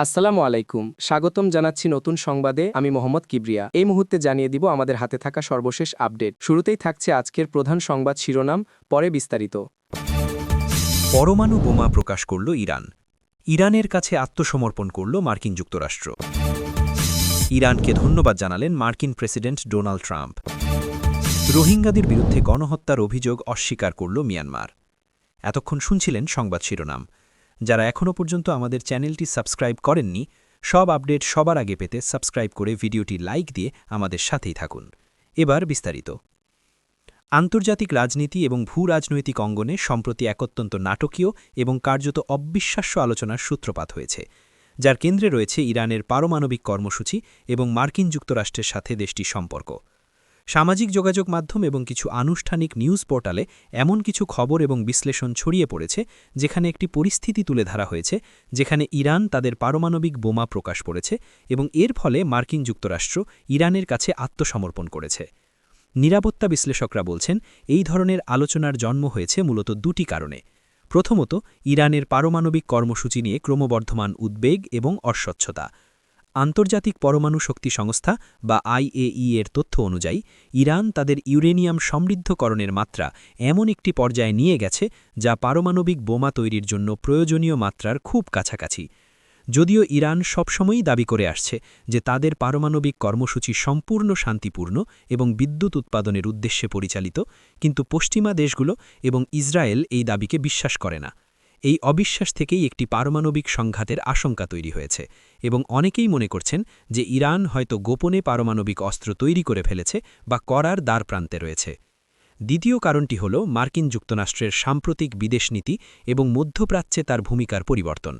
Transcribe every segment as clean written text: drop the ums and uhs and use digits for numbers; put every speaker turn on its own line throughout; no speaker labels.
আসসালামু আলাইকুম, স্বাগতম জানাচ্ছি নতুন সংবাদে। আমি মোহাম্মদ কিবরিয়া। এই মুহূর্তে জানিয়ে দিব আমাদের হাতে থাকা সর্বশেষ আপডেট। শুরুতেই থাকছে আজকের প্রধান সংবাদ শিরোনাম, পরে বিস্তারিত।
পরমাণু বোমা প্রকাশ করল ইরান। ইরানের কাছে আত্মসমর্পণ করল মার্কিন যুক্তরাষ্ট্র। ইরানকে ধন্যবাদ জানালেন মার্কিন প্রেসিডেন্ট ডোনাল্ড ট্রাম্প। রোহিঙ্গাদের বিরুদ্ধে গণহত্যার অভিযোগ অস্বীকার করল মিয়ানমার। এতক্ষণ শুনছিলেন সংবাদ শিরোনাম। যারা এখনও পর্যন্ত আমাদের চ্যানেলটি সাবস্ক্রাইব করেননি, সব আপডেট সবার আগে পেতে সাবস্ক্রাইব করে ভিডিওটি লাইক দিয়ে আমাদের সাথেই থাকুন। এবার বিস্তারিত। আন্তর্জাতিক রাজনীতি এবং ভূ-রাজনৈতিক অঙ্গনে সম্প্রতি এক অত্যন্ত নাটকীয় এবং কার্যত অবিশ্বাস্য আলোচনার সূত্রপাত হয়েছে, যার কেন্দ্রে রয়েছে ইরানের পারমাণবিক কর্মসূচি এবং মার্কিন যুক্তরাষ্ট্রের সাথে দেশটির সম্পর্ক। সামাজিক যোগাযোগ মাধ্যম এবং কিছু আনুষ্ঠানিক নিউজ পোর্টালে এমন কিছু খবর এবং বিশ্লেষণ ছড়িয়ে পড়েছে, যেখানে একটি পরিস্থিতি তুলে ধরা হয়েছে যেখানে ইরান তাদের পারমাণবিক বোমা প্রকাশ করেছে এবং এর ফলে মার্কিন যুক্তরাষ্ট্র ইরানের কাছে আত্মসমর্পণ করেছে। নিরাপত্তা বিশ্লেষকরা বলছেন, এই ধরনের আলোচনার জন্ম হয়েছে মূলত দুটি কারণে। প্রথমত, ইরানের পারমাণবিক কর্মসূচি নিয়ে ক্রমবর্ধমান উদ্বেগ এবং অস্বচ্ছতা। আন্তর্জাতিক পরমাণু শক্তি সংস্থা বা IAEA এর তথ্য অনুযায়ী ইরান তাদের ইউরেনিয়াম সমৃদ্ধকরণের মাত্রা এমন একটি পর্যায়ে নিয়ে গেছে যা পারমাণবিক বোমা তৈরির জন্য প্রয়োজনীয় মাত্রার খুব কাছাকাছি। যদিও ইরান সবসময়ই দাবি করে আসছে যে তাদের পারমাণবিক কর্মসূচি সম্পূর্ণ শান্তিপূর্ণ এবং বিদ্যুৎ উৎপাদনের উদ্দেশ্যে পরিচালিত, কিন্তু পশ্চিমা দেশগুলো এবং ইসরায়েল এই দাবিকে বিশ্বাস করে না। এই অবিশ্বাস থেকেই একটি পারমাণবিক সংঘাতের আশঙ্কা তৈরি হয়েছে এবং অনেকেই মনে করছেন যে ইরান হয়তো গোপনে পারমাণবিক অস্ত্র তৈরি করে ফেলেছে বা করার দ্বারপ্রান্তে রয়েছে। দ্বিতীয় কারণটি হল মার্কিন যুক্তরাষ্ট্রের সাম্প্রতিক বিদেশনীতি এবং মধ্যপ্রাচ্যে তার ভূমিকার পরিবর্তন।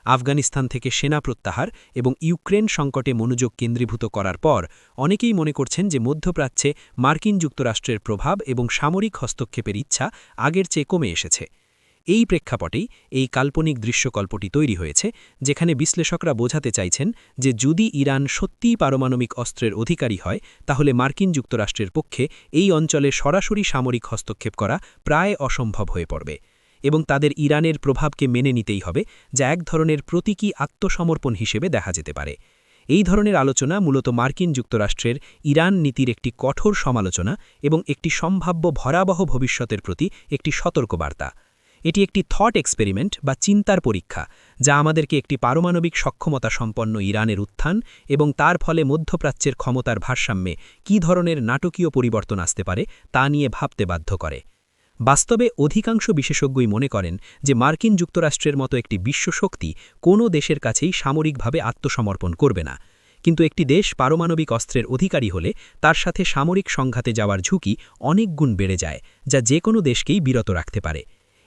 আফগানিস্তান থেকে সেনা প্রত্যাহার এবং ইউক্রেন সংকটে মনোযোগ কেন্দ্রীভূত করার পর অনেকেই মনে করছেন যে মধ্যপ্রাচ্যে মার্কিন যুক্তরাষ্ট্রের প্রভাব এবং সামরিক হস্তক্ষেপের ইচ্ছা আগের চেয়ে কমে এসেছে। এই প্রেক্ষাপটেই এই কাল্পনিক দৃশ্যকল্পটি তৈরি হয়েছে, যেখানে বিশ্লেষকরা বোঝাতে চাইছেন যে যদি ইরান সত্যিই পারমাণবিক অস্ত্রের অধিকারী হয়, তাহলে মার্কিন যুক্তরাষ্ট্রের পক্ষে এই অঞ্চলে সরাসরি সামরিক হস্তক্ষেপ করা প্রায় অসম্ভব হয়ে পড়বে এবং তাদের ইরানের প্রভাবকে মেনে নিতেই হবে, যা এক ধরনের প্রতীকী আত্মসমর্পণ হিসেবে দেখা যেতে পারে। এই ধরনের আলোচনা মূলত মার্কিন যুক্তরাষ্ট্রের ইরান নীতির একটি কঠোর সমালোচনা এবং একটি সম্ভাব্য ভয়াবহ ভবিষ্যতের প্রতি একটি সতর্কবার্তা। এটি একটি থট এক্সপেরিমেন্ট বা চিন্তার পরীক্ষা, যা আমাদেরকে একটি পারমাণবিক সক্ষমতা সম্পন্ন ইরানের উত্থান এবং তার ফলে মধ্যপ্রাচ্যের ক্ষমতার ভারসাম্যে কী ধরনের নাটকীয় পরিবর্তন আসতে পারে তা নিয়ে ভাবতে বাধ্য করে। বাস্তবে অধিকাংশ বিশেষজ্ঞই মনে করেন যে মার্কিন যুক্তরাষ্ট্রের মতো একটি বিশ্বশক্তি কোনো দেশের কাছেই সামরিকভাবে আত্মসমর্পণ করবে না, কিন্তু একটি দেশ পারমাণবিক অস্ত্রের অধিকারী হলে তার সাথে সামরিক সংঘাতে যাওয়ার ঝুঁকি অনেক গুণ বেড়ে যায়, যা যে কোনো দেশকেই বিরত রাখতে পারে।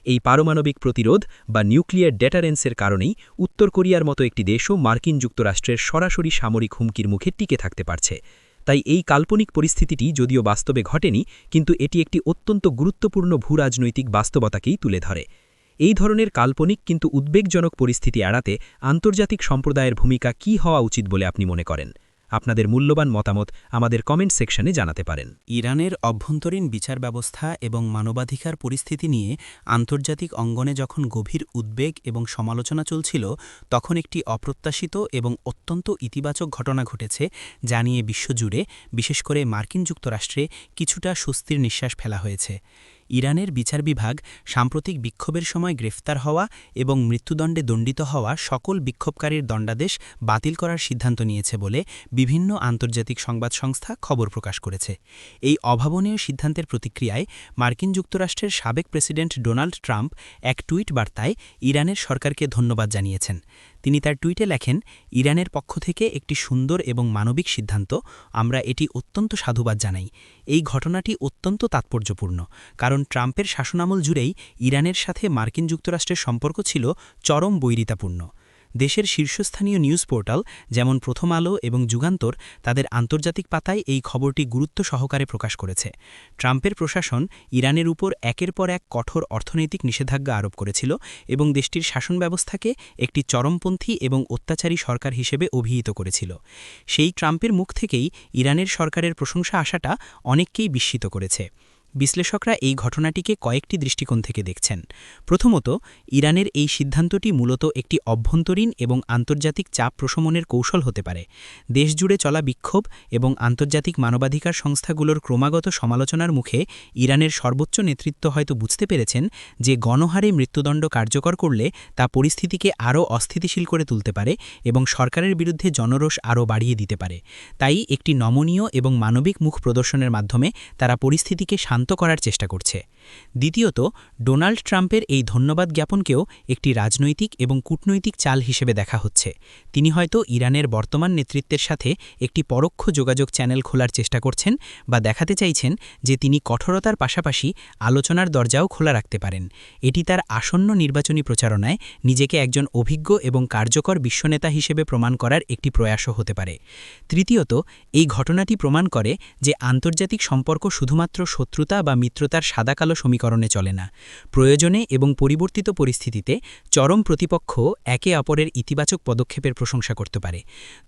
এই পারমাণবিক প্রতিরোধ বা নিউক্লিয়ার ডেটারেন্সের কারণেই উত্তর কোরিয়ার মতো একটি দেশও মার্কিন যুক্তরাষ্ট্রের সরাসরি সামরিক হুমকির মুখে টিকে থাকতে পারছে। তাই এই কাল্পনিক পরিস্থিতিটি যদিও বাস্তবে ঘটেনি, কিন্তু এটি একটি অত্যন্ত গুরুত্বপূর্ণ ভূরাজনৈতিক বাস্তবতাকেই তুলে ধরে। এই ধরনের কাল্পনিক কিন্তু উদ্বেগজনক পরিস্থিতি এড়াতে আন্তর্জাতিক সম্প্রদায়ের ভূমিকা কী হওয়া উচিত বলে আপনি মনে করেন? আপনাদের মূল্যবান মতামত আমাদের কমেন্ট সেকশনে জানাতে পারেন।
ইরানের অভ্যন্তরীণ বিচার ব্যবস্থা এবং মানবাধিকার পরিস্থিতি নিয়ে আন্তর্জাতিক অঙ্গনে যখন গভীর উদ্বেগ এবং সমালোচনা চলছিল, তখন একটি অপ্রত্যাশিত এবং অত্যন্ত ইতিবাচক ঘটনা ঘটেছে, যা নিয়ে বিশ্বজুড়ে, বিশেষ করে মার্কিন যুক্তরাষ্ট্রে কিছুটা স্বস্তির নিঃশ্বাস ফেলা হয়েছে। ইরানের বিচার বিভাগ সাম্প্রতিক বিক্ষোভের সময় গ্রেফতার হওয়া এবং মৃত্যুদণ্ডে দণ্ডিত হওয়া সকল বিক্ষোভকারীর দণ্ডাদেশ বাতিল করার সিদ্ধান্ত নিয়েছে বলে বিভিন্ন আন্তর্জাতিক সংবাদ সংস্থা খবর প্রকাশ করেছে। এই অভাবনীয় সিদ্ধান্তের প্রতিক্রিয়ায় মার্কিন যুক্তরাষ্ট্রের সাবেক প্রেসিডেন্ট ডোনাল্ড ট্রাম্প এক টুইট বার্তায় ইরানের সরকারকে ধন্যবাদ জানিয়েছেন। তিনি তার টুইটে লেখেন, ইরানের পক্ষ থেকে একটি সুন্দর এবং মানবিক সিদ্ধান্ত, আমরা এটি অত্যন্ত সাধুবাদ জানাই। এই ঘটনাটি অত্যন্ত তাৎপর্যপূর্ণ, কারণ ট্রাম্পের শাসনামল জুড়েই ইরানের সাথে মার্কিন যুক্তরাষ্ট্রের সম্পর্ক ছিল চরম বৈরিতাপূর্ণ। দেশের শীর্ষস্থানীয় নিউজ পোর্টাল যেমন প্রথম আলো এবং যুগান্তর তাদের আন্তর্জাতিক পাতায় এই খবরটি গুরুত্ব সহকারে প্রকাশ করেছে। ট্রাম্পের প্রশাসন ইরানের উপর একের পর এক কঠোর অর্থনৈতিক নিষেধাজ্ঞা আরোপ করেছিল এবং দেশটির শাসন ব্যবস্থাকে একটি চরমপন্থী এবং অত্যাচারী সরকার হিসেবে অভিহিত করেছিল। সেই ট্রাম্পের মুখ থেকেই ইরানের সরকারের প্রশংসা আসাটা অনেককেই বিস্মিত করেছে। বিশ্লেষকরা এই ঘটনাটিকে কয়েকটি দৃষ্টিকোণ থেকে দেখছেন। প্রথমত, ইরানের এই সিদ্ধান্তটি মূলত একটি অভ্যন্তরীণ এবং আন্তর্জাতিক চাপ প্রশমনের কৌশল হতে পারে। দেশজুড়ে চলা বিক্ষোভ এবং আন্তর্জাতিক মানবাধিকার সংস্থাগুলোর ক্রমাগত সমালোচনার মুখে ইরানের সর্বোচ্চ নেতৃত্ব হয়তো বুঝতে পেরেছেন যে গণহারে মৃত্যুদণ্ড কার্যকর করলে তা পরিস্থিতিকে আরও অস্থিতিশীল করে তুলতে পারে এবং সরকারের বিরুদ্ধে জনরোষ আরও বাড়িয়ে দিতে পারে। তাই একটি নমনীয় এবং মানবিক মুখ প্রদর্শনের মাধ্যমে তারা পরিস্থিতিকে শান্ত করার চেষ্টা করছে। দ্বিতীয়ত, ডোনাল্ড ট্রাম্পের এই ধন্যবাদ জ্ঞাপনকেও একটি রাজনৈতিক এবং কূটনৈতিক চাল হিসেবে দেখা হচ্ছে। তিনি হয়তো ইরানের বর্তমান নেতৃত্বের সাথে একটি পরোক্ষ যোগাযোগ চ্যানেল খোলার চেষ্টা করছেন বা দেখাতে চাইছেন যে তিনি কঠোরতার পাশাপাশি আলোচনার দরজাও খোলা রাখতে পারেন। এটি তার আসন্ন নির্বাচনী প্রচারণায় নিজেকে একজন অভিজ্ঞ এবং কার্যকর বিশ্বনেতা হিসেবে প্রমাণ করার একটি প্রয়াসও হতে পারে। তৃতীয়ত, এই ঘটনাটি প্রমাণ করে যে আন্তর্জাতিক সম্পর্ক শুধুমাত্র শত্রুতা বা মিত্রতার সাদাকালো সমীকরণে চলে না। প্রয়োজনে এবং পরিবর্তিত পরিস্থিতিতে চরম প্রতিপক্ষ একে অপরের ইতিবাচক পদক্ষেপের প্রশংসা করতে পারে।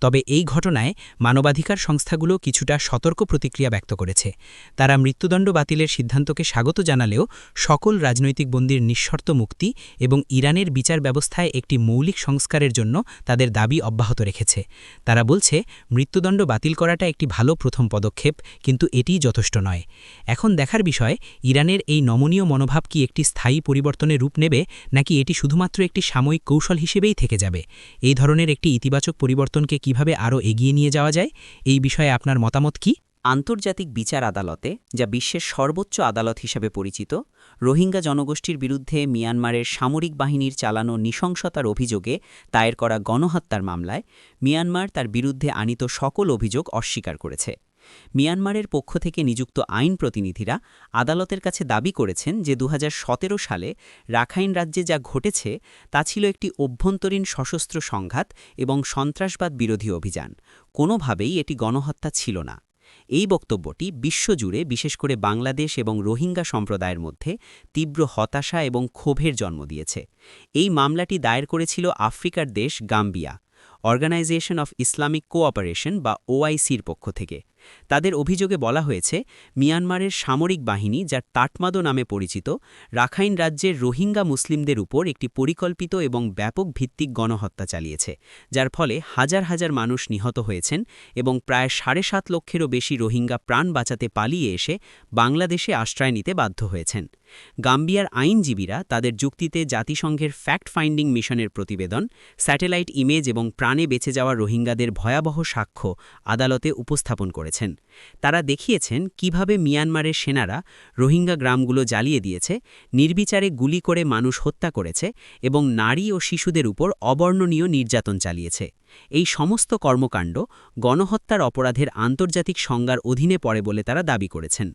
তবে এই ঘটনায় মানবাধিকার সংস্থাগুলো কিছুটা সতর্ক প্রতিক্রিয়া ব্যক্ত করেছে। তারা মৃত্যুদণ্ড বাতিলের সিদ্ধান্তকে স্বাগত জানালেও সকল রাজনৈতিক বন্দীর নিঃশর্ত মুক্তি এবং ইরানের বিচার ব্যবস্থায় একটি মৌলিক সংস্কারের জন্য তাদের দাবি অব্যাহত রেখেছে। তারা বলছে, মৃত্যুদণ্ড বাতিল করাটা একটি ভালো প্রথম পদক্ষেপ, কিন্তু এটিই যথেষ্ট নয়। এখন দেখার বিষয়, ইরানের এই নমনীয় মনোভাব কি একটি স্থায়ী পরিবর্তনের রূপ নেবে, নাকি এটি শুধুমাত্র একটি সাময়িক কৌশল হিসেবেই থেকে যাবে। এই ধরনের একটি ইতিবাচক পরিবর্তনকে কিভাবে আরও এগিয়ে নিয়ে যাওয়া যায়, এই বিষয়ে আপনার মতামত কি?
আন্তর্জাতিক বিচার আদালতে, যা বিশ্বের সর্বোচ্চ আদালত হিসেবে পরিচিত, রোহিঙ্গা জনগোষ্ঠীর বিরুদ্ধে মিয়ানমারের সামরিক বাহিনীর চালানো নৃশংসতার অভিযোগে দায়ের করা গণহত্যার মামলায় মিয়ানমার তার বিরুদ্ধে আনিত সকল অভিযোগ অস্বীকার করেছে। মিয়ানমারের পক্ষ থেকে নিযুক্ত আইন প্রতিনিধিরা আদালতের কাছে দাবি করেছেন যে ২০১৭ সালে রাখাইন রাজ্যে যা ঘটেছে তা ছিল একটি অভ্যন্তরীণ সশস্ত্র সংঘাত এবং সন্ত্রাসবাদ বিরোধী অভিযান। কোনোভাবেই এটি গণহত্যা ছিল না। এই বক্তব্যটি বিশ্বজুড়ে, বিশেষ করে বাংলাদেশ এবং রোহিঙ্গা সম্প্রদায়ের মধ্যে তীব্র হতাশা এবং ক্ষোভের জন্ম দিয়েছে। এই মামলাটি দায়ের করেছিল আফ্রিকার দেশ Gambia, organisation of Islamic cooperation বা ওআইসির পক্ষ থেকে। তাদের অভিযোগে বলা হয়েছে, মিয়ানমারের সামরিক বাহিনী, যার তাটমাদো নামে পরিচিত, রাখাইন রাজ্যের রোহিঙ্গা মুসলিমদের উপর একটি পরিকল্পিত এবং ব্যাপক ভিত্তিক গণহত্যা চালিয়েছে, যার ফলে হাজার হাজার মানুষ নিহত হয়েছেন এবং প্রায় ৭.৫ লক্ষেরও বেশি রোহিঙ্গা প্রাণ বাঁচাতে পালিয়ে এসে বাংলাদেশে আশ্রয় নিতে বাধ্য হয়েছেন। গাম্বিয়ার আইনজীবীরা তাদের যুক্তিতে জাতিসংঘের ফ্যাক্ট ফাইন্ডিং মিশনের প্রতিবেদন, স্যাটেলাইট ইমেজ এবং প্রাণে বেঁচে যাওয়া রোহিঙ্গাদের ভয়াবহ সাক্ষ্য আদালতে উপস্থাপন করেছেন। তারা দেখিয়েছেন কিভাবে মিয়ানমারের সেনারা রোহিঙ্গা গ্রামগুলো জ্বালিয়ে দিয়েছে, নির্বিচারে গুলি করে মানুষ হত্যা করেছে এবং নারী ও শিশুদের উপর অবর্ণনীয় নির্যাতন চালিয়েছে। এই সমস্ত কর্মকাণ্ড গণহত্যার অপরাধের আন্তর্জাতিক সংজ্ঞার অধীনে পড়ে বলে তারা দাবি করেছেন।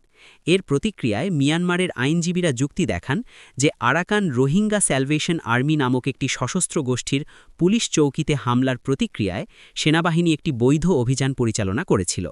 এর প্রতিক্রিয়ায় মিয়ানমারের আইনজীবীরা যুক্তি দেখান যে আরাকান রোহিঙ্গা স্যালভেশন আর্মি নামক একটি সশস্ত্র গোষ্ঠীর পুলিশ চৌকিতে হামলার প্রতিক্রিয়ায় সেনাবাহিনী একটি বৈধ অভিযান পরিচালনা করেছিল।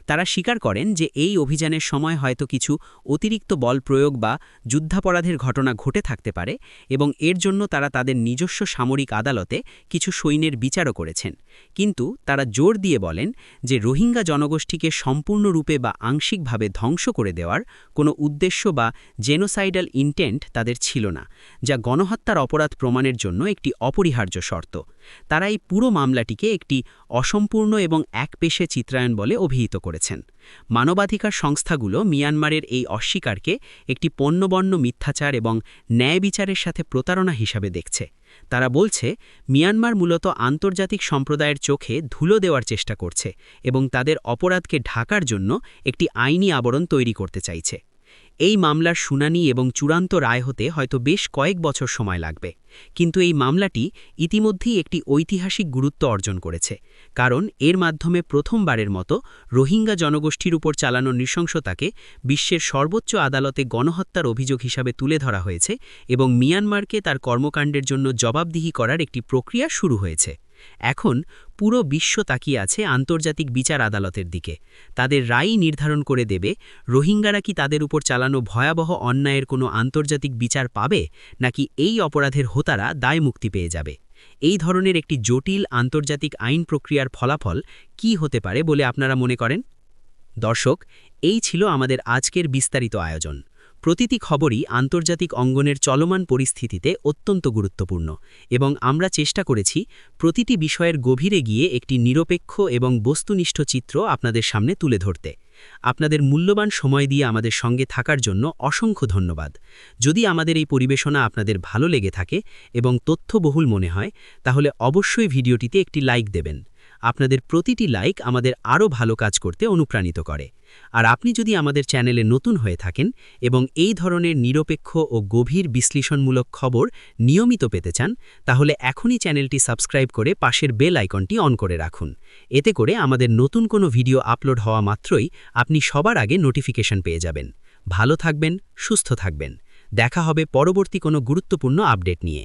তারা স্বীকার করেন যে এই অভিযানের সময় হয়তো কিছু অতিরিক্ত বল প্রয়োগ বা যুদ্ধাপরাধের ঘটনা ঘটে থাকতে পারে এবং এর জন্য তারা তাদের নিজস্ব সামরিক আদালতে কিছু সৈন্যের বিচারও করেছেন। কিন্তু তারা জোর দিয়ে বলেন যে রোহিঙ্গা জনগোষ্ঠীকে সম্পূর্ণরূপে বা আংশিকভাবে ধ্বংস করে দেওয়ার কোনো উদ্দেশ্য বা জেনোসাইডাল ইন্টেন্ট তাদের ছিল না, যা গণহত্যার অপরাধ প্রমাণের জন্য একটি অপরিহার্য শর্ত। তারা এই পুরো মামলাটিকে একটি অসম্পূর্ণ এবং একপেশে চিত্রায়ন বলে অভিহিত করেছেন। মানবাধিকার সংস্থাগুলো মিয়ানমারের এই অস্বীকারকে একটি পণ্যবন্য মিথ্যাচার এবং ন্যায় বিচারের সাথে প্রতারণা হিসাবে দেখছে। তারা বলছে, মিয়ানমার মূলত আন্তর্জাতিক সম্প্রদায়ের চোখে ধুলো দেওয়ার চেষ্টা করছে এবং তাদের অপরাধকে ঢাকার জন্য একটি আইনি আবরণ তৈরি করতে চাইছে। এই মামলার শুনানি এবং চূড়ান্ত রায় হতে হয়তো বেশ কয়েক বছর সময় লাগবে, কিন্তু এই মামলাটি ইতিমধ্যেই একটি ঐতিহাসিক গুরুত্ব অর্জন করেছে, কারণ এর মাধ্যমে প্রথমবারের মতো রোহিঙ্গা জনগোষ্ঠীর উপর চালানো নৃশংসতাকে বিশ্বের সর্বোচ্চ আদালতে গণহত্যার অভিযোগ হিসাবে তুলে ধরা হয়েছে এবং মিয়ানমারকে তার কর্মকাণ্ডের জন্য জবাবদিহি করার একটি প্রক্রিয়া শুরু হয়েছে। এখন পুরো বিশ্ব তাকিয়ে আছে আন্তর্জাতিক বিচার আদালতের দিকে। তাদের রায় নির্ধারণ করে দেবে রোহিঙ্গারা কি তাদের উপর চালানো ভয়াবহ অন্যায়ের কোনো আন্তর্জাতিক বিচার পাবে, নাকি এই অপরাধের হোতারা দায় মুক্তি পেয়ে যাবে। এই ধরনের একটি জটিল আন্তর্জাতিক আইন প্রক্রিয়ার ফলাফল কি হতে পারে বলে আপনারা মনে করেন?
দর্শক, এই ছিল আমাদের আজকের বিস্তারিত আয়োজন। প্রতিটি খবরই আন্তর্জাতিক অঙ্গনের চলমান পরিস্থিতিতে অত্যন্ত গুরুত্বপূর্ণ এবং আমরা চেষ্টা করেছি প্রতিটি বিষয়ের গভীরে গিয়ে একটি নিরপেক্ষ এবং বস্তুনিষ্ঠ চিত্র আপনাদের সামনে তুলে ধরতে। আপনাদের মূল্যবান সময় দিয়ে আমাদের সঙ্গে থাকার জন্য অসংখ্য ধন্যবাদ। যদি আমাদের এই পরিবেশনা আপনাদের ভালো লেগে থাকে এবং তথ্যবহুল মনে হয়, তাহলে অবশ্যই ভিডিওটিতে একটি লাইক দেবেন। আপনাদের প্রতিটি লাইক আমাদের আরও ভালো কাজ করতে অনুপ্রাণিত করে। আর আপনি যদি আমাদের চ্যানেলে নতুন হয়ে থাকেন এবং এই ধরনের নিরপেক্ষ ও গভীর বিশ্লেষণমূলক খবর নিয়মিত পেতে চান, তাহলে এখনই চ্যানেলটি সাবস্ক্রাইব করে পাশের বেল আইকনটি অন করে রাখুন। এতে করে আমাদের নতুন কোনো ভিডিও আপলোড হওয়া মাত্রই আপনি সবার আগে নোটিফিকেশন পেয়ে যাবেন। ভালো থাকবেন, সুস্থ থাকবেন। দেখা হবে পরবর্তী কোনো গুরুত্বপূর্ণ আপডেট নিয়ে।